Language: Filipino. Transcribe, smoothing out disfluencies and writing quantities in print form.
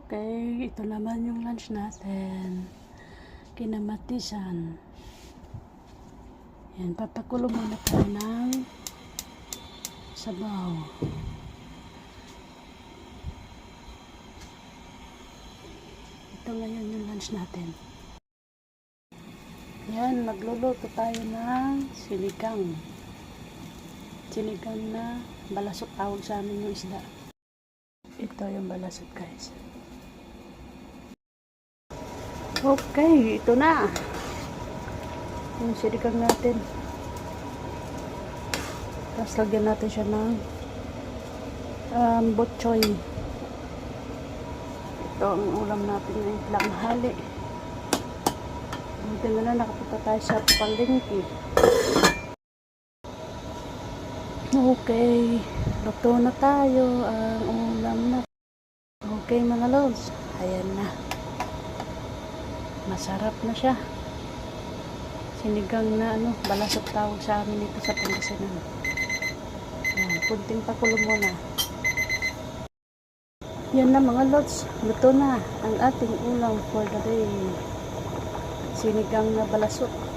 Okay, ito naman yung lunch natin. Kinamatisan. Yan, papakulo muna tayo ng sabaw. Ito ngayon yung lunch natin. Yan, magluluto tayo ng sinigang. Sinigang na balasot, tawag sa amin yung isda. Ito yung balasot, guys. Okay, ito na. Yung sinigang natin. Tapos lagyan natin siya ng botchoy. Ito ang ulam natin ngayong tanghali. Buti na lang nakapunta tayo sa palengke. Okay, luto na tayo ang ulam na. Okay mga lods, ayan na. Masarap na siya. Sinigang na balasot tawag sa amin dito sa Pangasinan. Ayan, kunting pakulo muna. Yan na mga lods, luto na ang ating ulam for the day. Sinigang na balasot.